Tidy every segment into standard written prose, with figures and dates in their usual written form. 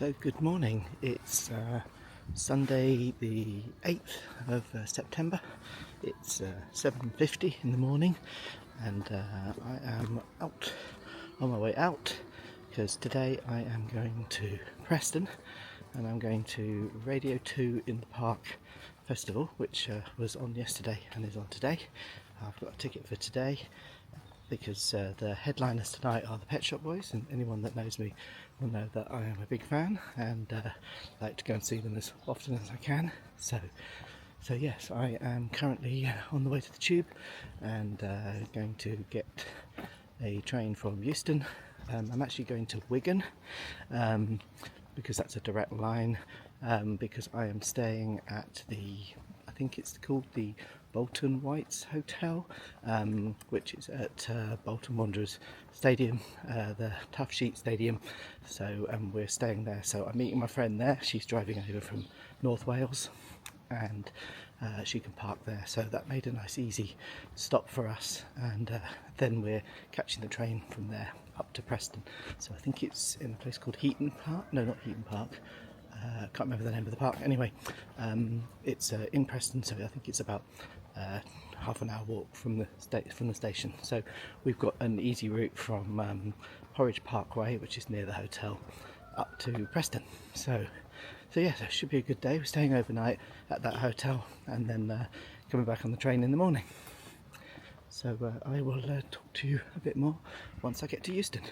So good morning, it's Sunday the 8th of September, it's 7:50 in the morning, and I am out on my way out because today I am going to Preston and I'm going to Radio 2 in the Park festival, which was on yesterday and is on today. I've got a ticket for today because the headliners tonight are the Pet Shop Boys, and anyone that knows me will know that I am a big fan and like to go and see them as often as I can. So yes, I am currently on the way to the tube and going to get a train from Euston. I'm actually going to Wigan because that's a direct line, because I am staying at I think it's called the Bolton Hotel, which is at Bolton Wanderers Stadium, the Tough Sheet Stadium. So we're staying there. So I'm meeting my friend there. She's driving over from North Wales, and she can park there. So that made a nice easy stop for us. And then we're catching the train from there up to Preston. So I think it's in a place called Heaton Park. No, not Heaton Park. Can't remember the name of the park. Anyway, it's in Preston, so I think it's about half an hour walk from the station. So we've got an easy route from Horwich Parkway, which is near the hotel, up to Preston. So yeah, it should be a good day. We're staying overnight at that hotel and then coming back on the train in the morning. So I will talk to you a bit more once I get to Euston.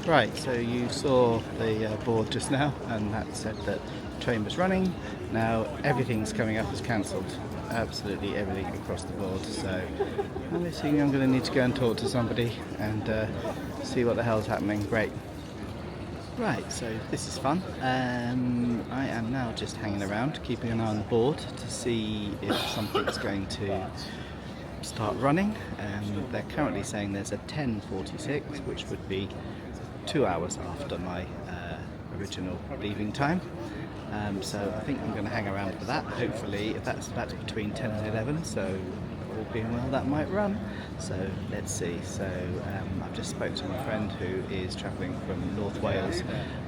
Right, so you saw the board just now, and that said that the train was running. Now everything's coming up as cancelled, absolutely everything across the board. So I'm assuming I'm going to need to go and talk to somebody and see what the hell's happening. Great. Right, so this is fun. I am now just hanging around, keeping an eye on the board to see if something's going to start running. They're currently saying there's a 10:46, which would be 2 hours after my original leaving time. So I think I'm going to hang around for that. Hopefully, if that's between 10 and 11, so all being well, that might run. So let's see. So I've just spoke to my friend who is travelling from North Wales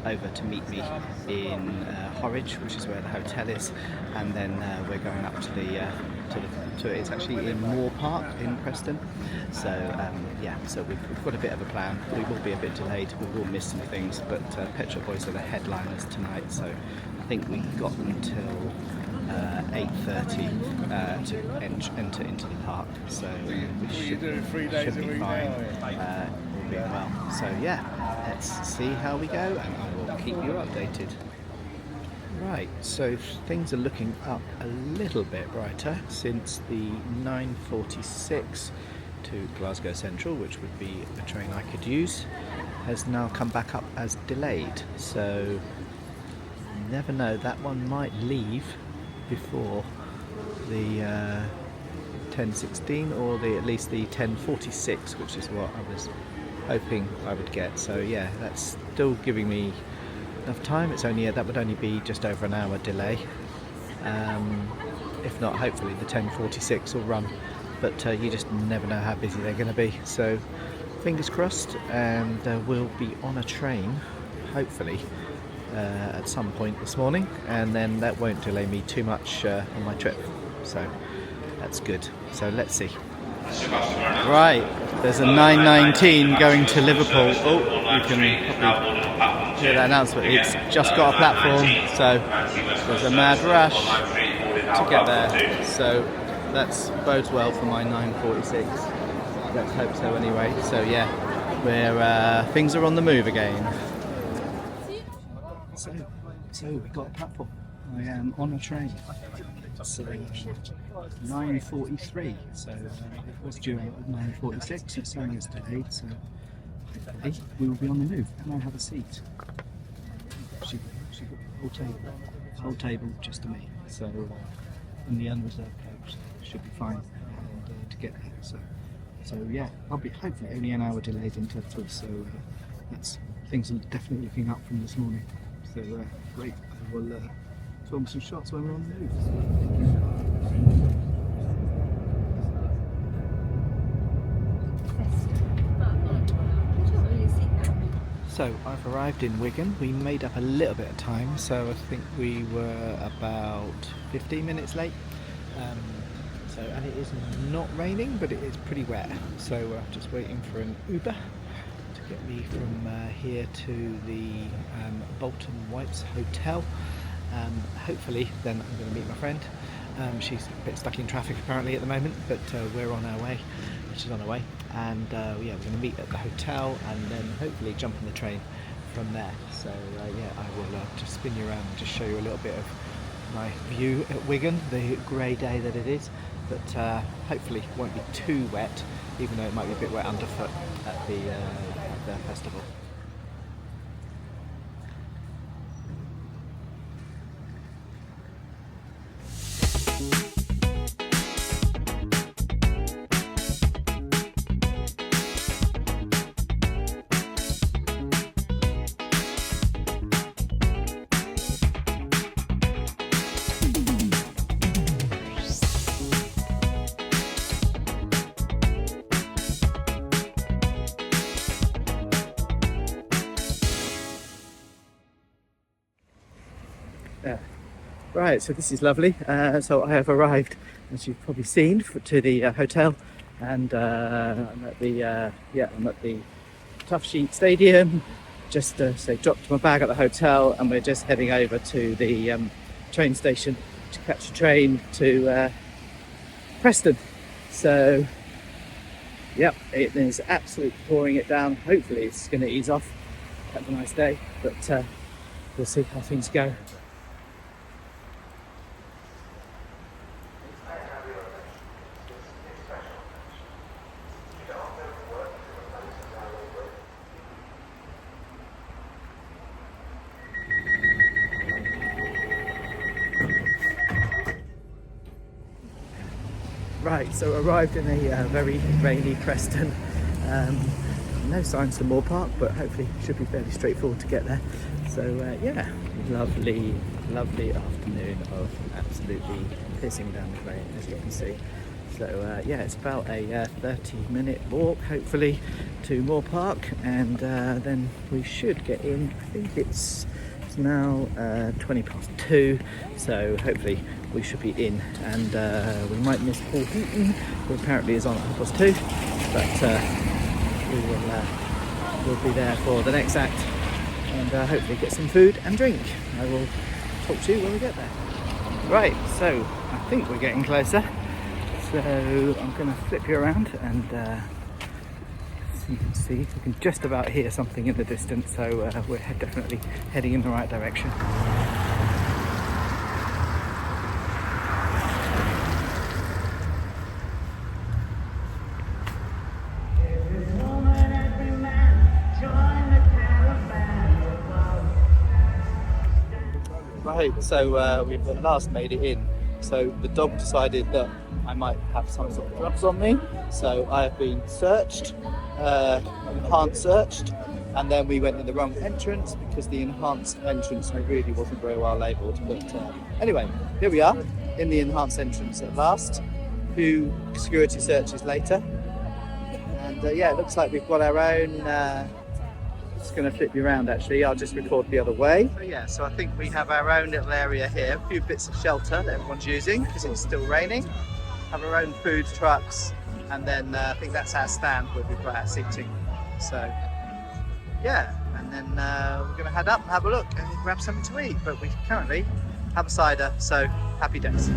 over to meet me in Horwich, which is where the hotel is, and then we're going up to it's actually in Moor Park in Preston. So yeah, so we've got a bit of a plan. We will be a bit delayed, we will miss some things, but Pet Shop Boys are the headliners tonight, so I think we've got until 8:30 to enter into the park, so we should be fine, all being well. So yeah, let's see how we go, and I will keep you updated. Right, so things are looking up a little bit brighter since the 9:46 to Glasgow Central, which would be a train I could use, has now come back up as delayed. So you never know, that one might leave before the 10:16 or at least the 10:46, which is what I was hoping I would get. So yeah, that's still giving me enough time. It's only that would only be just over an hour delay. If not, hopefully the 10:46 will run, but you just never know how busy they're going to be. So fingers crossed, and we'll be on a train hopefully at some point this morning, and then that won't delay me too much on my trip, so that's good. So let's see. Right, there's a 9:19 going to Liverpool. Oh, you can probably hear that announcement. It's just got a platform, so there's a mad rush to get there. So that's bodes well for my 9:46. Let's hope so anyway. So yeah, things are on the move again. So we got a platform. I am on a train. So 9:43. So it was due out at 9:46. It's saying it's delayed. So hopefully we will be on the move. Can I have a seat? She got the whole table just to me. So in the unreserved coach should be fine and, to get there. So yeah, I'll be hopefully only an hour delayed into Three. So that's things are definitely looking up from this morning. So great. I will film some shots when we're on the move. So I've arrived in Wigan. We made up a little bit of time, so I think we were about 15 minutes late. And it is not raining, but it is pretty wet. So I'm just waiting for an Uber to get me from here to the Bolton Hotel. Hopefully then I'm going to meet my friend. She's a bit stuck in traffic apparently at the moment, but we're on our way. She's on her way, and yeah, we're going to meet at the hotel and then hopefully jump on the train from there. So yeah, I will just spin you around and just show you a little bit of my view at Wigan, the grey day that it is, but hopefully it won't be too wet, even though it might be a bit wet underfoot at the festival. Yeah. Right, so this is lovely. So I have arrived, as you've probably seen, to the hotel, and I'm at the Tough Sheet Stadium. Just so dropped my bag at the hotel, and we're just heading over to the train station to catch a train to Preston. So, yep, it is absolutely pouring it down. Hopefully, it's going to ease off. Have a nice day, but we'll see how things go. Right, so arrived in a very rainy Preston. No signs to Moor Park, but hopefully it should be fairly straightforward to get there. So yeah, lovely afternoon of absolutely pissing down with rain, as you can see. So yeah, it's about a 30-minute walk, hopefully, to Moor Park, and then we should get in. I think it's now 2:20, so hopefully we should be in, and we might miss Paul Heaton, who apparently is on at 2:30, but we'll be there for the next act, and hopefully get some food and drink. I will talk to you when we get there. Right, so I think we're getting closer, so I'm going to flip you around, and so you can see, we can just about hear something in the distance, so we're definitely heading in the right direction. Right, so we've at last made it in. So the dog decided that I might have some sort of drugs on me, so I have been searched, enhanced searched, and then we went in the wrong entrance because the enhanced entrance really wasn't very well labelled. But anyway, here we are in the enhanced entrance at last. 2 security searches later, and yeah, it looks like we've got our own. Just going to flip you around actually, I'll just record the other way. So yeah, so I think we have our own little area here, a few bits of shelter that everyone's using because it's still raining. Have our own food trucks, and then I think that's our stand where we've got our seating. So yeah, and then we're going to head up and have a look and grab something to eat, but we currently have a cider, so happy days.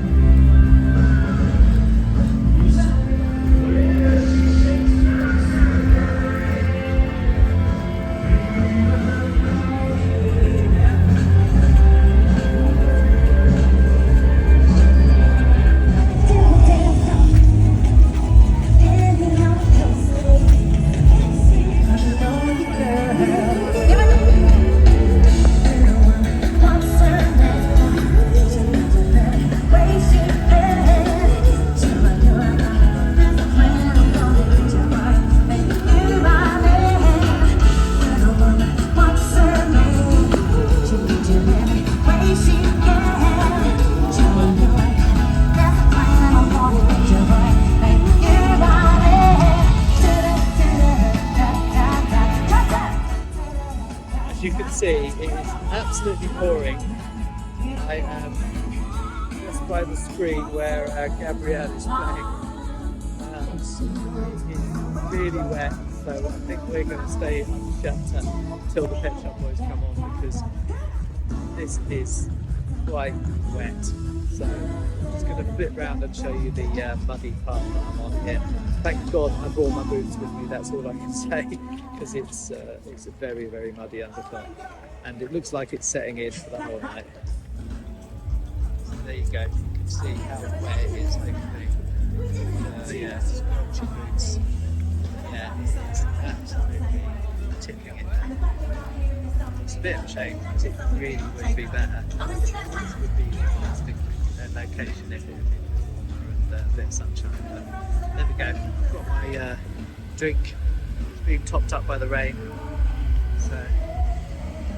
absolutely pouring. I am just by the screen where Gabrielle is playing. It is really wet, so I think we're going to stay under shelter until the Pet Shop Boys come on, because this is quite wet. So I'm just going to flip round and show you the muddy part that I'm on here. Thank God I brought my boots with me, that's all I can say, because it's a very, very muddy underfoot. And it looks like it's setting in for the whole night. So there you go, you can see how wet it is, hopefully. Yeah, squelchy boots. Yeah, it's absolutely tipping it down. It's a bit of a shame, because it really would be better. This would be a fantastic location if it would be warmer and a bit of sunshine. But there we go. I've got my drink. It's being topped up by the rain. So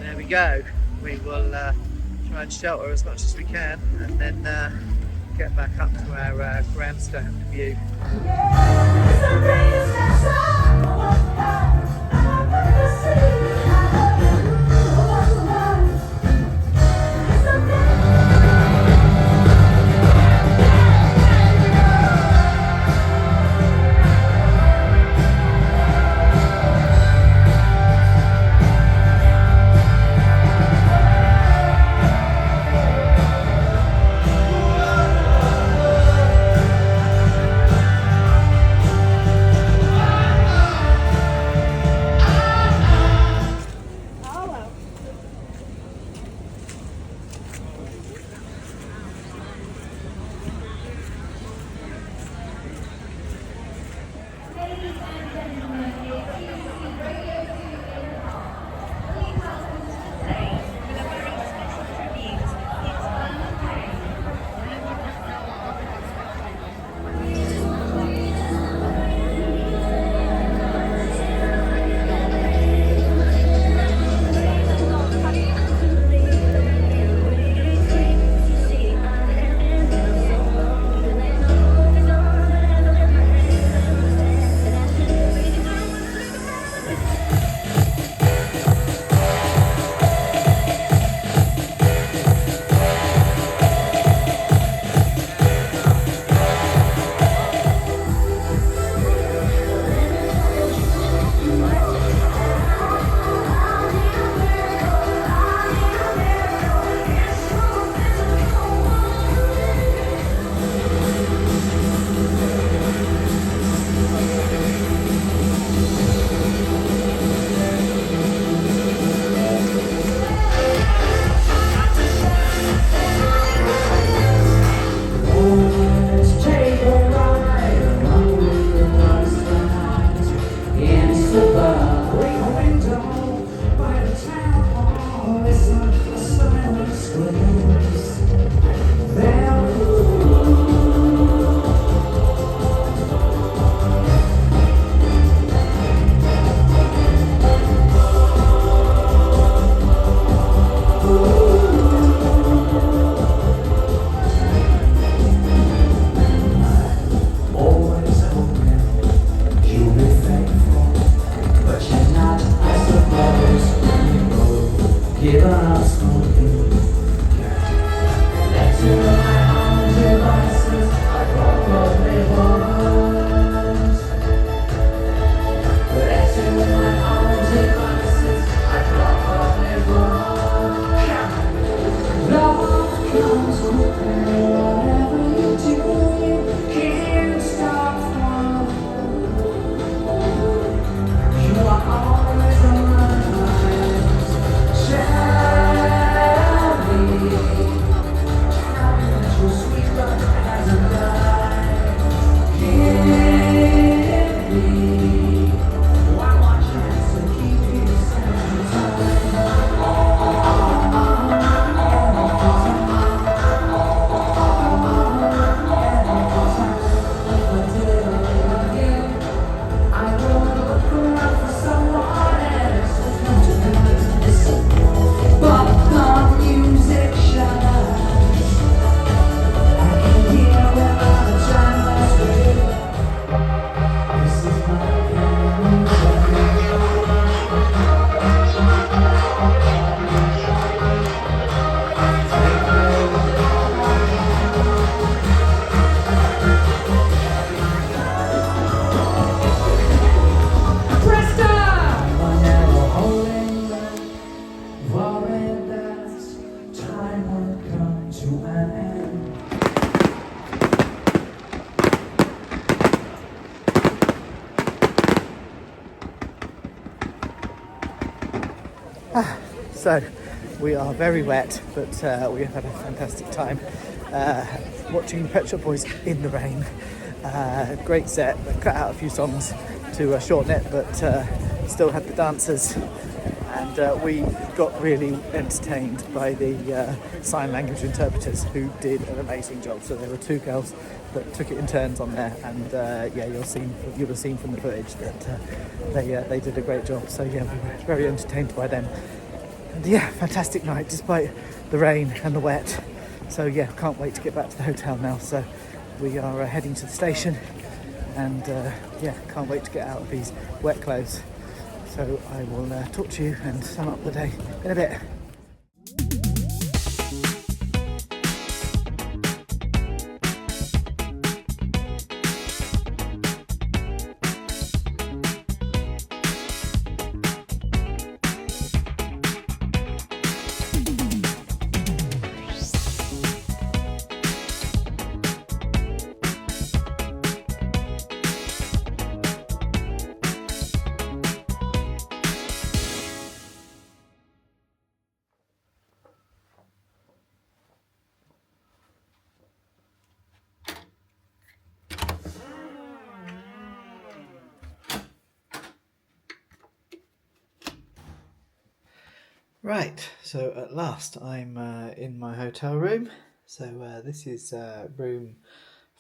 there we go. We will try and shelter as much as we can, and then get back up to our grandstand view. So we are very wet, but we have had a fantastic time watching the Pet Shop Boys in the rain. Great set. They cut out a few songs to shorten it, but still had the dancers. And we got really entertained by the sign language interpreters, who did an amazing job. So there were two girls that took it in turns on there, and yeah, you'll have seen from the footage that they did a great job. So yeah, we were very entertained by them. And yeah, fantastic night despite the rain and the wet. So yeah, can't wait to get back to the hotel now. So we are heading to the station, and yeah, can't wait to get out of these wet clothes. So I will talk to you and sum up the day in a bit. Right, so at last I'm in my hotel room. So this is room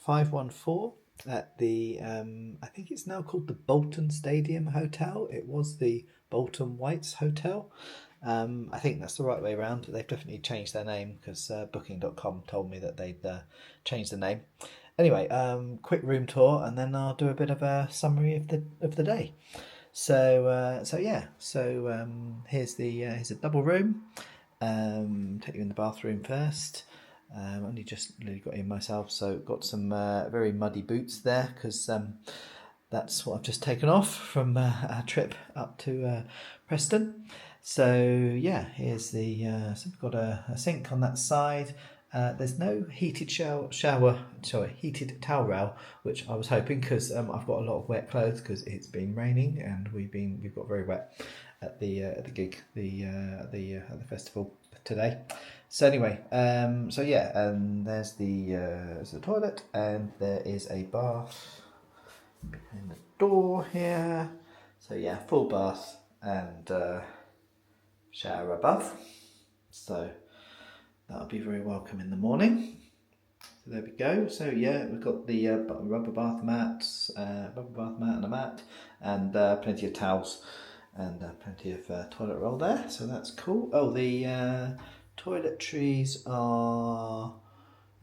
514 at the, I think it's now called the Bolton Stadium Hotel. It was the Bolton Whites Hotel. I think that's the right way around. They've definitely changed their name because booking.com told me that they'd changed the name. Anyway, quick room tour, and then I'll do a bit of a summary of the day. So here's a double room. Take you in the bathroom first. Only just really got in myself, so got some very muddy boots there because that's what I've just taken off from our trip up to Preston. So yeah, here's so we've got a sink on that side. There's no heated heated towel rail, which I was hoping, because I've got a lot of wet clothes because it's been raining and we've got very wet at the gig, at the festival today. So anyway, so yeah, there's the toilet, and there is a bath behind the door here. So yeah, full bath and shower above. So that'll be very welcome in the morning. So there we go. So yeah, we've got the rubber bath mat and a mat, and plenty of towels, and plenty of toilet roll there. So that's cool. Oh, the toiletries are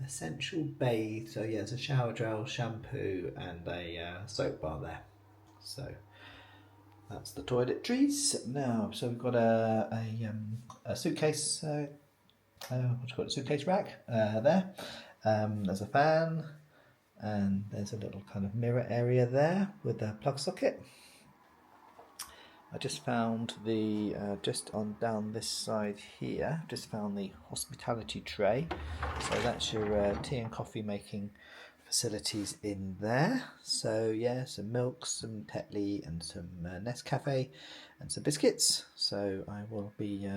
essential bathe. So yeah, there's a shower gel, shampoo, and a soap bar there. So that's the toiletries. Now, so we've got a suitcase. Suitcase rack there. There's a fan, and there's a little kind of mirror area there with a plug socket. I just found just on down this side here, just found the hospitality tray. So that's your tea and coffee making facilities in there. So yeah, some milk, some Tetley, and some Nescafe, and some biscuits. So I will be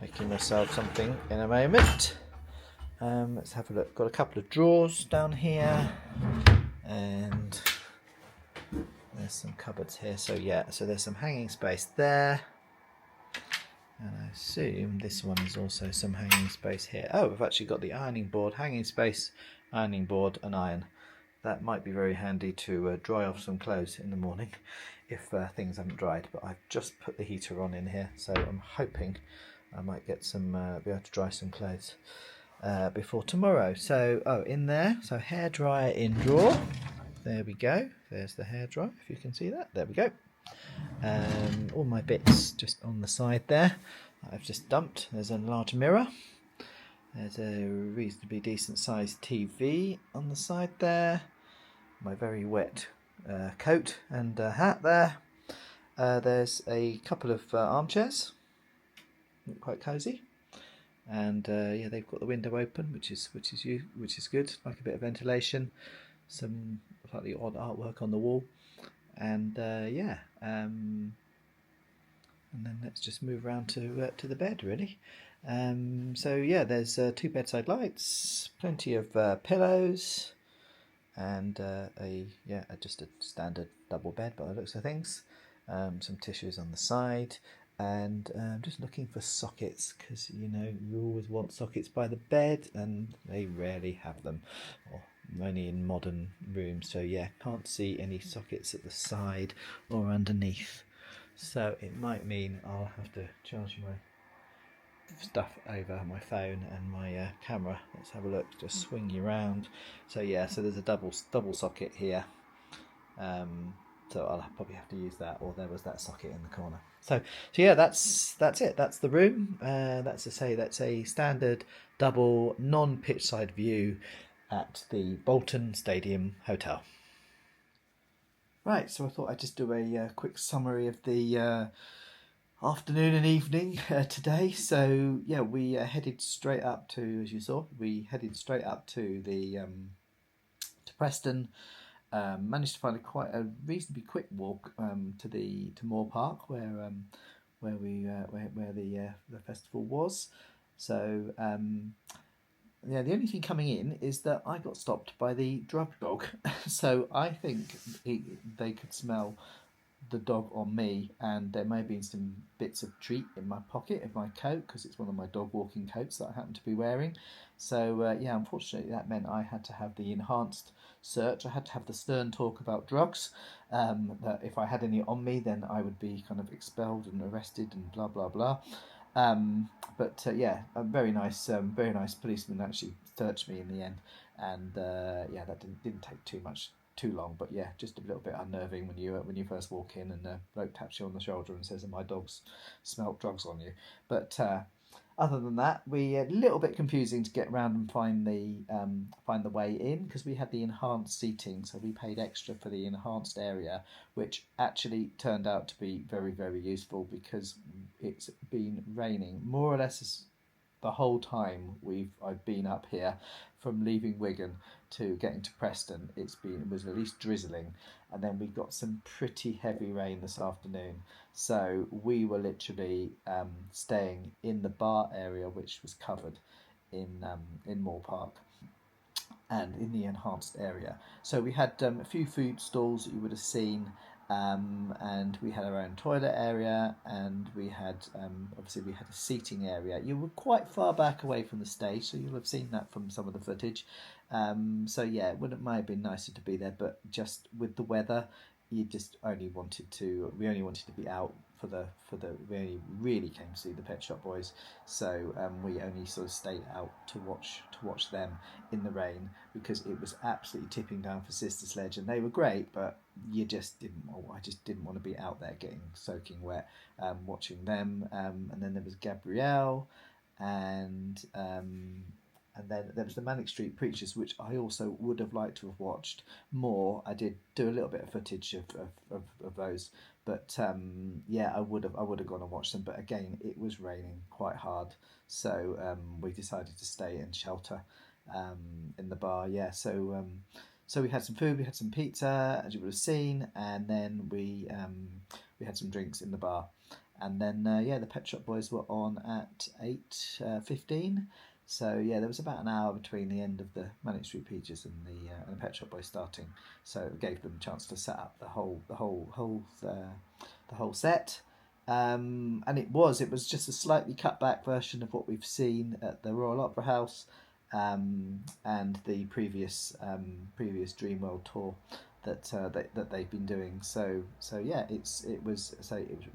making myself something in a moment. Let's have a look. Got a couple of drawers down here, and there's some cupboards here. So yeah, so there's some hanging space there, and I assume this one is also some hanging space here. Oh, we've actually got the ironing board, hanging space, ironing board, and iron. That might be very handy to dry off some clothes in the morning if things haven't dried. But I've just put the heater on in here, so I'm hoping I might get some be able to dry some clothes before tomorrow. So in there, so hairdryer in drawer. There we go. There's the hairdryer, if you can see that. There we go. All my bits just on the side there. I've just dumped. There's a large mirror. There's a reasonably decent sized TV on the side there. My very wet coat and hat there. There's a couple of armchairs, quite cosy, and yeah, they've got the window open, which is good, like a bit of ventilation. Some slightly odd artwork on the wall, and yeah, and then let's just move around to the bed really. So yeah, there's 2 bedside lights, plenty of pillows, and just a standard double bed by the looks of things. Some tissues on the side, and just looking for sockets, because you always want sockets by the bed and they rarely have them, or only in modern rooms. So yeah, can't see any sockets at the side or underneath, so it might mean I'll have to charge my stuff over my phone and my camera. Let's have a look, just swing you around. So yeah, so there's a double socket here, so I'll probably have to use that, or there was that socket in the corner. So yeah, that's it. That's the room. That's a standard double non-pitch side view at the Bolton Stadium Hotel. Right, so I thought I'd just do a quick summary of the afternoon and evening today. So yeah, we headed straight up to, as you saw, to Preston. Managed to find quite a reasonably quick walk to Moor Park, where the festival was. So yeah, the only thing coming in is that I got stopped by the drug dog. So I think they could smell the dog on me, and there may have been some bits of treat in my pocket of my coat, because it's one of my dog walking coats that I happen to be wearing. So yeah, unfortunately that meant I had to have the enhanced search. I had to have the stern talk about drugs, that if I had any on me then I would be kind of expelled and arrested and blah blah blah. But yeah, a very nice policeman actually searched me in the end, and yeah, that didn't take too long, but yeah, just a little bit unnerving when you first walk in and a bloke taps you on the shoulder and says that my dog's smelt drugs on you. But other than that, we a little bit confusing to get around and find the way in, because we had the enhanced seating, so we paid extra for the enhanced area, which actually turned out to be very, very useful, because it's been raining more or less the whole time I've been up here, from leaving Wigan to getting to Preston. It was at least drizzling, and then we got some pretty heavy rain this afternoon. So we were literally staying in the bar area, which was covered in Moor Park, and in the enhanced area. So we had a few food stalls that you would have seen, and we had our own toilet area, and we had obviously we had a seating area. You were quite far back away from the stage, so you'll have seen that from some of the footage. So yeah, it might have been nicer to be there, but just with the weather, we only wanted to be out we only really came to see the Pet Shop Boys, so we only sort of stayed out to watch them in the rain, because it was absolutely tipping down for Sister Sledge, and they were great, but I just didn't want to be out there getting soaking wet watching them. And then there was Gabrielle, and then there was the Manic Street Preachers, which I also would have liked to have watched more. I did do a little bit of footage of those, but yeah, I would have gone and watched them. But again, it was raining quite hard, so we decided to stay and shelter in the bar. Yeah, so we had some food, we had some pizza, as you would have seen, and then we had some drinks in the bar, and then yeah, the Pet Shop Boys were on at 8:15. So yeah, there was about an hour between the end of the Manic Street Preachers and the Pet Shop Boys starting, so it gave them a chance to set up the whole set. And it was just a slightly cut back version of what we've seen at the Royal Opera House, and the previous Dreamworld tour that they've been doing. So yeah, it was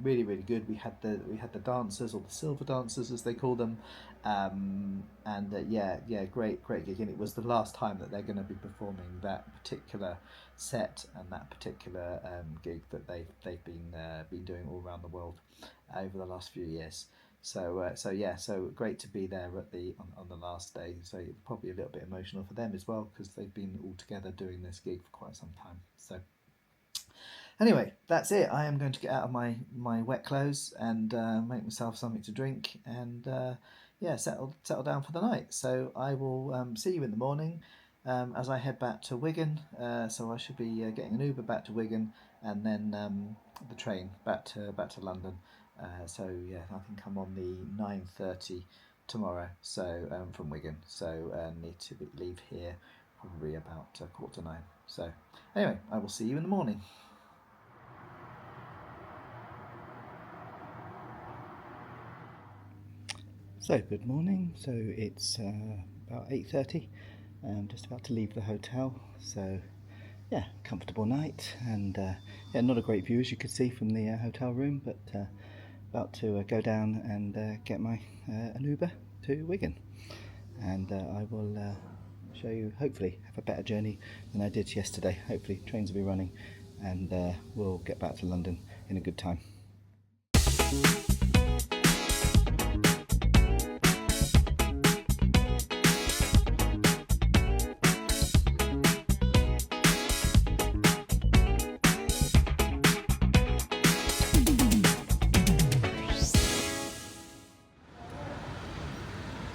really, really good. We had the dancers, or the silver dancers as they call them, and yeah, great gig. And it was the last time that they're going to be performing that particular set and that particular gig that they've been doing all around the world over the last few years. So yeah, so great to be there on the last day. So probably a little bit emotional for them as well, because they've been all together doing this gig for quite some time. So anyway, that's it. I am going to get out of my wet clothes and make myself something to drink, and yeah, settle down for the night. So I will see you in the morning as I head back to Wigan. So I should be getting an Uber back to Wigan, and then the train back to London. So yeah, I think I'm on the 9:30 tomorrow. So from Wigan. So need to leave here probably about 8:45. So anyway, I will see you in the morning. So good morning. So it's about 8:30. I'm just about to leave the hotel. So yeah, comfortable night, and yeah, not a great view as you could see from the hotel room, but about to go down and get my an Uber to Wigan, and I will show you, hopefully have a better journey than I did yesterday. Hopefully trains will be running, and we'll get back to London in a good time.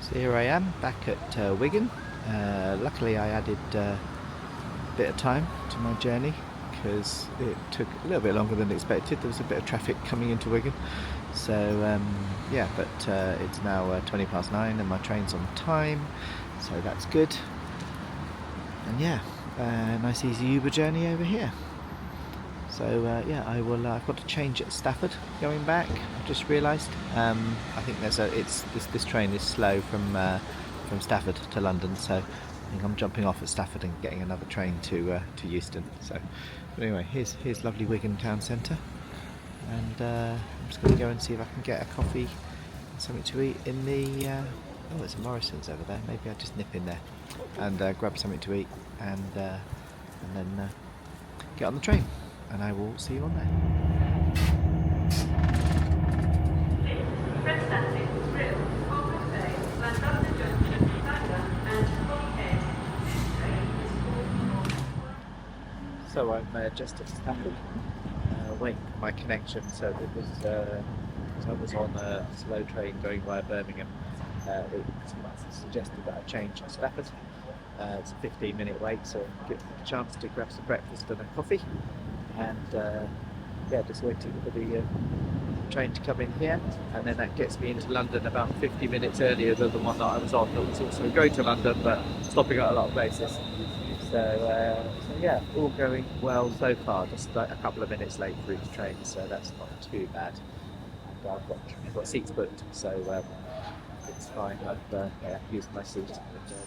So here I am back at Wigan. Luckily I added a bit of time to my journey because it took a little bit longer than expected. There was a bit of traffic coming into Wigan, so yeah, but it's now 9:20 and my train's on time, so that's good. And yeah, nice easy Uber journey over here. So yeah, I will. I've got to change at Stafford going back. I've just realised. I think there's this train is slow from Stafford to London, so I think I'm jumping off at Stafford and getting another train to Euston. So but anyway, here's lovely Wigan town centre, and I'm just going to go and see if I can get a coffee and something to eat in the. Oh, there's a Morrison's over there. Maybe I'll just nip in there and grab something to eat, and then get on the train. And I will see you on there. So I'm just at Stafford, waiting for my connection. So it was, I was on a slow train going via Birmingham. It suggested that I change at Stafford. It's a 15-minute wait, so give me a chance to grab some breakfast and a coffee. And yeah, just waiting for the train to come in here, and then that gets me into London about 50 minutes earlier than the one that I was on. That was also going to London, but stopping at a lot of places. So yeah, all going well so far. Just like a couple of minutes late for each train, so that's not too bad. And I've got seats booked, so it's fine. I've used my seat, and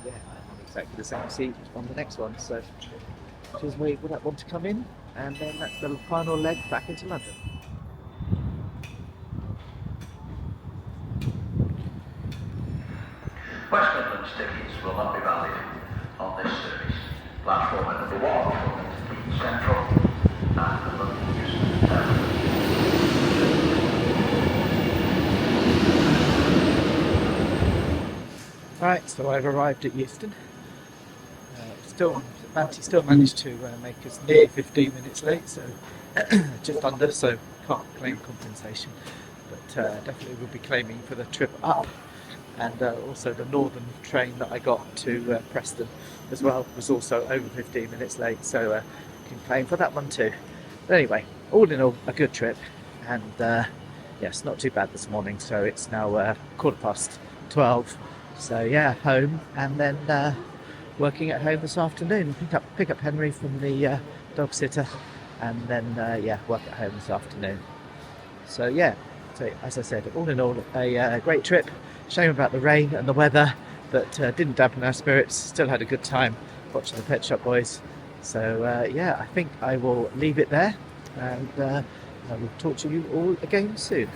yeah, I'm on exactly the same seat on the next one. So just wait for that one to come in, and then that's the final leg back into London. West Midlands tickets will not be valid on this service. Platform at number 1 from Leeds Central and the London Euston Terminal. Right, so I've arrived at Euston. Manti still managed to make us near 15 minutes late, so just under, so can't claim compensation, but definitely will be claiming for the trip up. And also the northern train that I got to Preston as well was also over 15 minutes late, so can claim for that one too. But anyway, all in all, a good trip, and yes, not too bad this morning. So it's now 12:15. So yeah, home, and then working at home this afternoon. Pick up Henry from the dog sitter, and then yeah, work at home this afternoon. So yeah, so as I said, all in all, a great trip. Shame about the rain and the weather, but didn't dampen our spirits. Still had a good time watching the Pet Shop Boys. So yeah, I think I will leave it there, and I will talk to you all again soon.